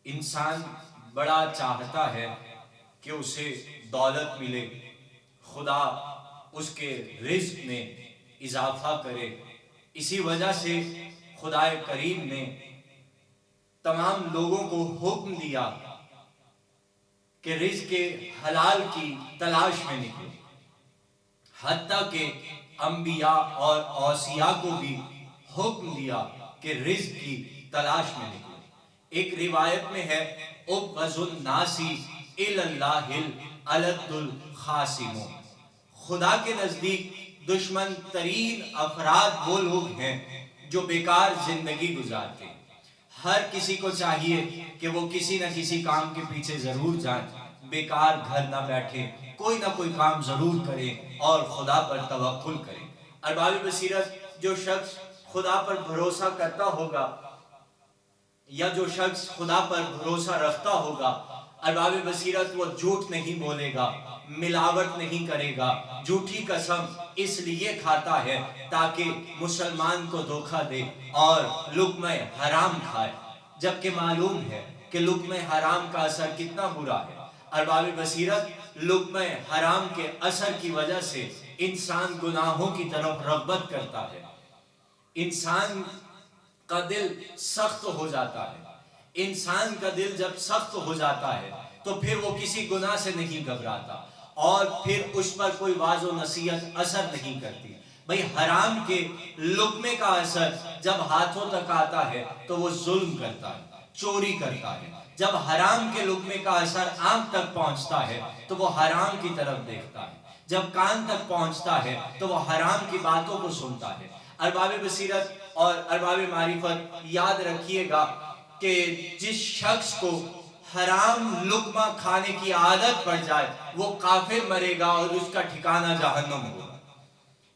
انسان بڑا چاہتا ہے کہ اسے دولت ملے، خدا اس کے رزق میں اضافہ کرے۔ اسی وجہ سے خدا کریم نے تمام لوگوں کو حکم دیا کہ رزق حلال کی تلاش میں نکلو، حتیٰ کہ انبیاء اور اوصیاء کو بھی حکم دیا کہ رزق کی تلاش میں نکلو۔ ایک روایت میں ہے ابغض الناس الی اللہ الالد الخاصم، خدا کے نزدیک دشمن ترین افراد وہ لوگ ہیں جو بیکار زندگی گزارتے ہیں۔ ہر کسی کو چاہیے کہ وہ کسی نہ کسی کام کے پیچھے ضرور جائیں، بیکار گھر نہ بیٹھے، کوئی نہ کوئی کام ضرور کریں اور خدا پر توکل کریں۔ ارباب بصیرت، جو شخص خدا پر بھروسہ کرتا ہوگا یا جو شخص خدا پر بھروسہ رکھتا ہوگا، ارباب بصیرت وہ جھوٹ نہیں بولے گا، ملاوٹ نہیں کرے گا، جھوٹی قسم اس لیے کھاتا ہے تاکہ مسلمان کو دھوکہ دے اور لقمہ حرام کھائے، جبکہ معلوم ہے کہ لقمہ حرام کا اثر کتنا برا ہے۔ ارباب بصیرت، لقمہ حرام کے اثر کی وجہ سے انسان گناہوں کی طرف رغبت کرتا ہے، انسان کا دل سخت ہو جاتا ہے۔ انسان کا دل جب سخت ہو جاتا ہے تو پھر وہ کسی گناہ سے نہیں گھبراتا اور پھر اس پر کوئی واعظ و نصیحت اثر نہیں کرتی۔ بھئی حرام کے لقمے کا اثر جب ہاتھوں تک آتا ہے تو وہ ظلم کرتا ہے، چوری کرتا ہے۔ جب حرام کے لقمے کا اثر آنکھ تک پہنچتا ہے تو وہ حرام کی طرف دیکھتا ہے، جب کان تک پہنچتا ہے تو وہ حرام کی باتوں کو سنتا ہے۔ ارباب بصیرت اور ارباب معرفت، یاد رکھیے گا کہ جس شخص کو حرام لقمہ کھانے کی عادت پڑ جائے وہ کافر مرے گا اور اس کا ٹھکانہ جہنم ہوگا۔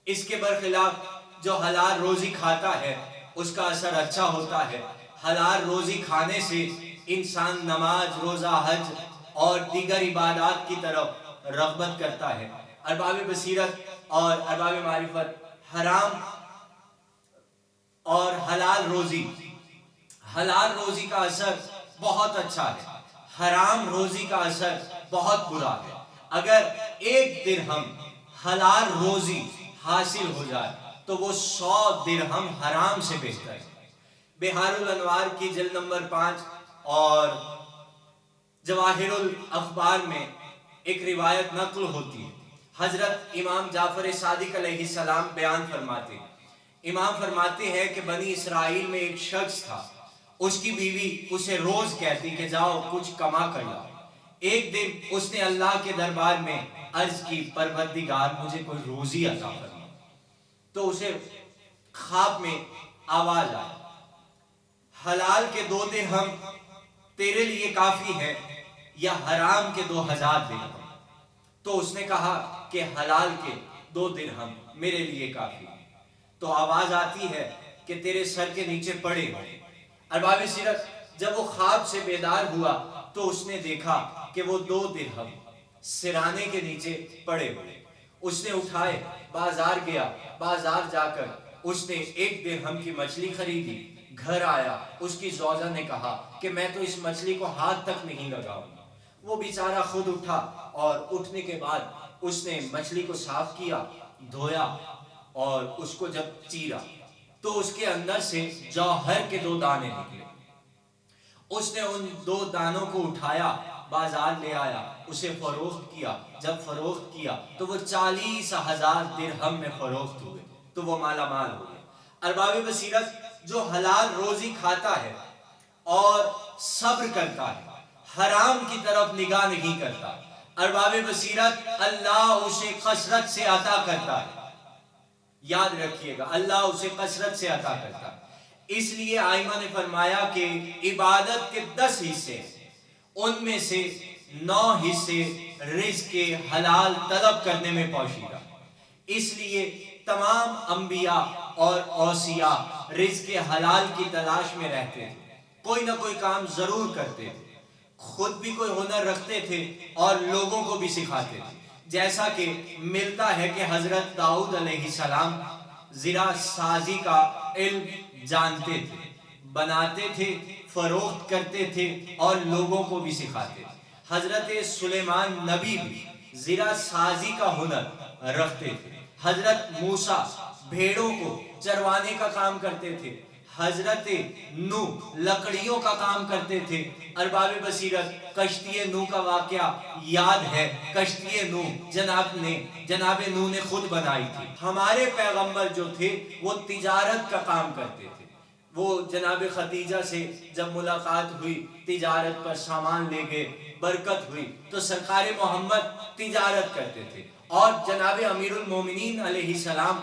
اس کے برخلاف جو حلال روزی کھاتا ہے اس کا اثر اچھا ہوتا ہے۔ حلال روزی کھانے سے انسان نماز، روزہ، حج اور دیگر عبادات کی طرف رغبت کرتا ہے۔ ارباب بصیرت اور ارباب معرفت، حرام اور حلال روزی کا اثر بہت اچھا ہے، حرام روزی کا اثر بہت برا ہے۔ اگر ایک درہم حلال روزی حاصل ہو جائے تو وہ 100 درہم حرام سے بہتر ہے۔ بحار الانوار کی جلد نمبر 5 اور جواہر الاخبار میں ایک روایت نقل ہوتی ہے۔ حضرت امام جعفر صادق علیہ السلام بیان فرماتے ہیں، امام فرماتے ہیں کہ بنی اسرائیل میں ایک شخص تھا، اس کی بیوی اسے روز کہتی کہ جاؤ کچھ کما کر لاؤ۔ ایک دن اس نے اللہ کے دربار میں عرض کی پروردگار مجھے کوئی روزی عطا فرما، تو اسے خواب میں آواز آئی حلال کے 2 درہم تیرے لیے کافی ہے یا حرام کے 2000 درہم؟ تو اس نے کہا کہ حلال کے 2 درہم میرے لیے کافی ہے۔ تو آواز آتی ہے کہ تیرے سر کے نیچے پڑے ہوئے۔ ارباب سیرت، جب وہ خواب سے بیدار ہوا تو اس نے دیکھا کہ وہ 2 درہم سرانے کے نیچے پڑے ہوئے۔ اس نے اٹھائے، بازار گیا، بازار جا کر اس نے 1 درہم کی مچھلی خریدی، گھر آیا، اس کی زوجہ نے کہا کہ میں تو اس مچھلی کو ہاتھ تک نہیں لگاؤں۔ وہ بیچارہ خود اٹھا اور اٹھنے کے بعد اس نے مچھلی کو صاف کیا، دھویا اور اس کو جب چیرا تو اس کے اندر سے جوہر کے 2 دانے نکلے۔ اس نے ان 2 دانوں کو اٹھایا، بازار لے آیا، اسے فروخت کیا۔ جب فروخت کیا تو وہ 40,000 درہم میں فروخت ہوئے، تو وہ مالا مال ہو گئے۔ ارباب بصیرت، جو حلال روزی کھاتا ہے اور صبر کرتا ہے، حرام کی طرف نگاہ نہیں کرتا، ارباب بصیرت اللہ اسے کثرت سے عطا کرتا ہے۔ یاد رکھیے گا، اللہ اسے کثرت سے عطا کرتا ہے۔ اس لیے آئمہ نے فرمایا کہ عبادت کے 10 حصے، ان میں سے 9 حصے رزق حلال طلب کرنے میں پوشیدہ۔ اس لیے تمام انبیاء اور اوصیاء رزق حلال کی تلاش میں رہتے تھے، کوئی نہ کوئی کام ضرور کرتے تھے، خود بھی کوئی ہنر رکھتے تھے اور لوگوں کو بھی سکھاتے تھے۔ جیسا کہ ملتا ہے کہ حضرت داؤد علیہ السلام زرع سازی کا علم جانتے تھے، بناتے تھے، فروخت کرتے تھے اور لوگوں کو بھی سکھاتے تھے۔ حضرت سلیمان نبی بھی زرع سازی کا ہنر رکھتے تھے۔ حضرت موسیٰ بھیڑوں کو چروانے کا کام کرتے تھے۔ حضرت نوح لکڑیوں کا کام کرتے تھے۔ ارباب بصیرت کشتی نوح کا واقعہ یاد ہے۔ کشتی نوح جناب نوح نے خود بنائی تھی۔ ہمارے پیغمبر جو تھے وہ تجارت کا کام کرتے تھے۔ وہ جناب خدیجہ سے جب ملاقات ہوئی، تجارت پر سامان لے گئے، برکت ہوئی، تو سرکار محمد تجارت کرتے تھے۔ اور جناب امیر المومنین علیہ السلام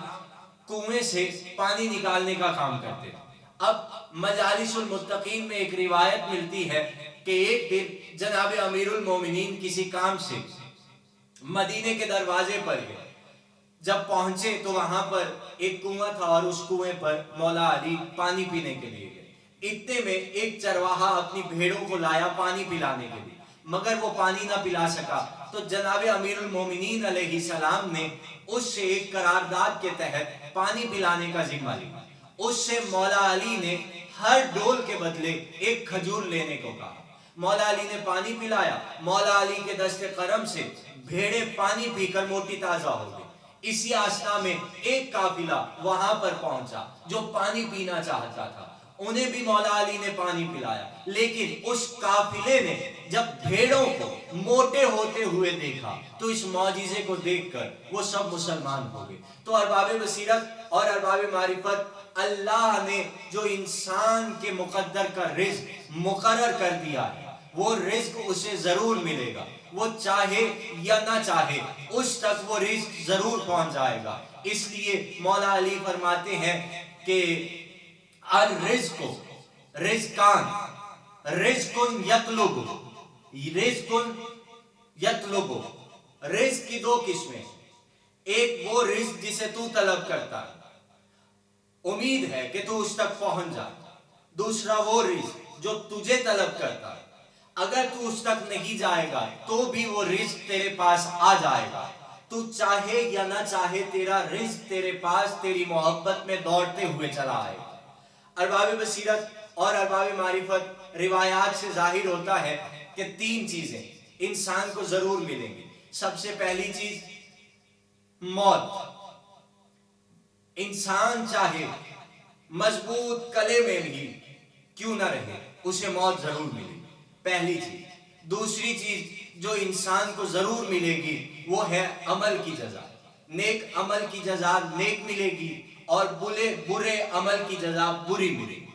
کنویں سے پانی نکالنے کا کام کرتے تھے۔ اب مجالس المتقین میں ایک روایت ملتی ہے کہ ایک دن جناب امیر المومنین کسی کام سے مدینے کے دروازے پر گئے۔ جب پہنچے تو وہاں پر ایک کنواں تھا اور اس کنویں پر مولا علی پانی پینے کے لیے گئے۔ اتنے میں ایک چرواہا اپنی بھیڑوں کو لایا پانی پلانے کے لیے، مگر وہ پانی نہ پلا سکا۔ تو جناب امیر المومنین علیہ السلام نے اس سے ایک قرارداد کے تحت پانی پلانے کا ذمہ لیا۔ اس سے مولا علی نے ہر ڈول کے بدلے ایک کھجور لینے کو کہا۔ مولا علی نے پانی پلایا۔ مولا علی کے دست کرم سے بھیڑیں پانی پی کر موٹی تازہ ہو گئی۔ اسی آسنا میں ایک قافلہ وہاں پر پہنچا جو پانی پینا چاہتا تھا، انہیں بھی مولا علی نے پانی پلایا۔ لیکن اس قافلے نے جب بھیڑوں کو موٹے ہوتے ہوئے دیکھا تو اس معجزے کو دیکھ کر وہ سب مسلمان ہو گئے۔ تو ارباب بصیرت اور ارباب معرفت، اللہ نے جو انسان کے مقدر کا رزق مقرر کر دیا ہے وہ رزق اسے ضرور ملے گا، وہ چاہے یا نہ چاہے اس تک وہ رزق ضرور پہنچ جائے گا۔ اس لیے مولا علی فرماتے ہیں کہ الرزق رزقان رزق یطلب رزق کی دو قسمیں، ایک وہ رزق جسے تو طلب کرتا ہے، امید ہے کہ تو اس تک پہنچ جائے، دوسرا وہ رزق جو تجھے طلب کرتا ہے، اگر تو اس تک نہیں جائے گا تو بھی وہ رزق تیرے پاس آ جائے گا، تو چاہے یا نہ چاہے تیرا رزق تیرے پاس تیری محبت میں دوڑتے ہوئے چلا آئے گا۔ ارباب بصیرت اور ارباب معرفت روایات سے ظاہر ہوتا ہے کہ تین چیزیں انسان کو ضرور ملیں گی۔ سب سے پہلی چیز موت۔ انسان چاہے مضبوط کلے میں بھی کیوں نہ رہے، اسے موت ضرور ملے گی، پہلی چیز۔ دوسری چیز جو انسان کو ضرور ملے گی وہ ہے عمل کی جزا۔ نیک عمل کی جزا نیک ملے گی اور برے عمل کی جزا بری ملے گی۔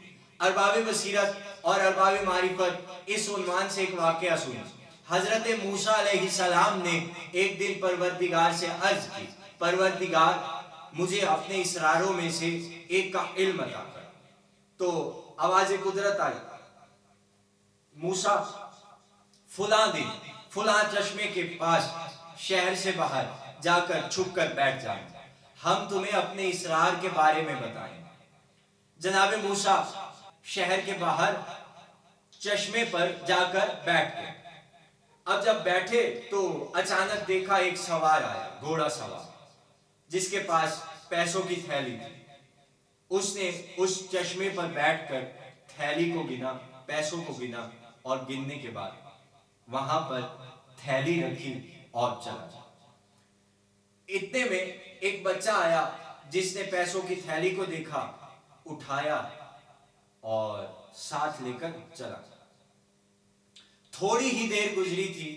ارباب بصیرت اور ارباب معرفت اس عنوان سے ایک واقعہ سنیں۔ حضرت موسیٰ علیہ السلام نے ایک دن پروردگار سے عرض کی، پروردگار مجھے اپنے اسراروں میں سے ایک کا علم عطا کر۔ تو آواز قدرت آئی، موسیٰ فلاں دن فلاں چشمے کے پاس شہر سے باہر جا کر چھپ کر بیٹھ جائیں، ہم تمہیں اپنے اسرار کے بارے میں بتائیں۔ جناب موسیٰ شہر کے باہر چشمے پر جا کر بیٹھ گئے۔ اب جب بیٹھے تو اچانک دیکھا ایک سوار آیا، گھوڑا سوار، جس کے پاس پیسوں کی تھیلی تھی۔ اس نے اس چشمے پر بیٹھ کر تھیلی کو گنا، پیسوں کو گنا، اور گننے کے بعد وہاں پر تھیلی رکھی اور چلا جا۔ اتنے میں ایک بچہ آیا جس نے پیسوں کی تھیلی کو دیکھا، اٹھایا اور ساتھ لے کر چلا گیا۔ تھوڑی ہی دیر گزری تھی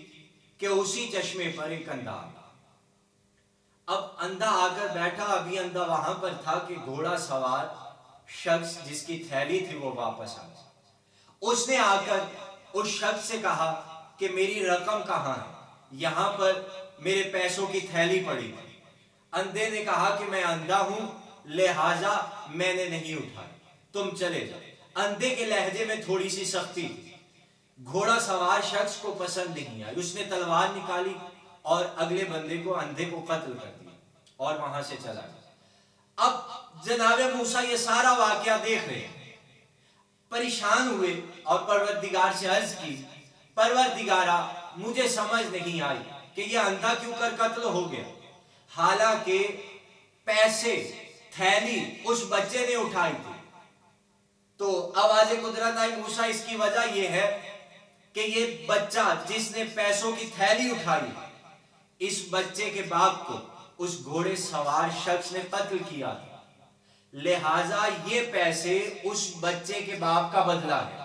کہ اسی چشمے پر ایک اندھا آیا۔ اب اندھا آ کر بیٹھا، ابھی اندھا وہاں پر تھا کہ گھوڑا سوار شخص جس کی تھیلی تھی وہ واپس آ گیا۔ اس نے آ کر اس شخص سے کہا کہ میری رقم کہاں ہے، یہاں پر میرے پیسوں کی تھیلی پڑی تھی۔ اندھے نے کہا کہ میں اندھا ہوں لہٰذا میں نے نہیں اٹھائی، تم چلے جاؤ۔ اندھے کے لہجے میں تھوڑی سی سختی تھی، گھوڑا سوار شخص کو پسند نہیں آئی۔ اس نے تلوار نکالی اور اگلے بندے کو، اندھے کو قتل کر دیا اور وہاں سے چلا گیا۔ اب جناب موسیٰ یہ سارا واقعہ دیکھ رہے ہیں، پریشان ہوئے اور پروردگار سے عرض کی، پروردگارا مجھے سمجھ نہیں آئی کہ یہ اندھا کیوں کر قتل ہو گیا، حالانکہ پیسے تھیلی اس بچے نے اٹھائی تھی۔ تو آواز قدرت آئی موسیٰ، اس کی وجہ یہ ہے کہ یہ بچہ جس نے پیسوں کی تھیلی اٹھائی، اس بچے کے باپ کو اس گھوڑے سوار شخص نے قتل کیا تھا، لہٰذا یہ پیسے اس بچے کے باپ کا بدلہ ہے۔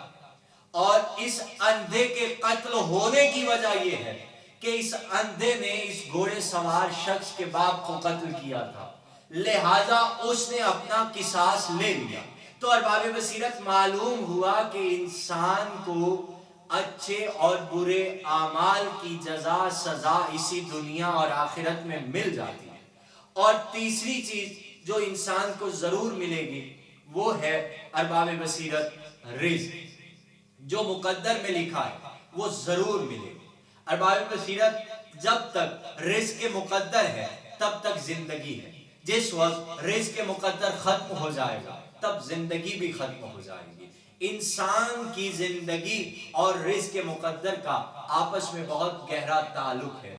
اور اس اندھے کے قتل ہونے کی وجہ یہ ہے کہ اس اندھے نے اس گھوڑے سوار شخص کے باپ کو قتل کیا تھا، لہٰذا اس نے اپنا قصاص لے لیا۔ تو ارباب بصیرت معلوم ہوا کہ انسان کو اچھے اور برے اعمال کی جزا سزا اسی دنیا اور آخرت میں مل جاتی ہے۔ اور تیسری چیز جو انسان کو ضرور ملے گی وہ ہے ارباب بصیرت رزق، جو مقدر میں لکھا ہے وہ ضرور ملے گی۔ ارباب بصیرت جب تک رزق مقدر ہے تب تک زندگی ہے، جس وقت رزق مقدر ختم ہو جائے گا تب زندگی بھی ختم ہو جائے گی۔ انسان کی زندگی اور رزق مقدر کا آپس میں بہت گہرا تعلق ہے۔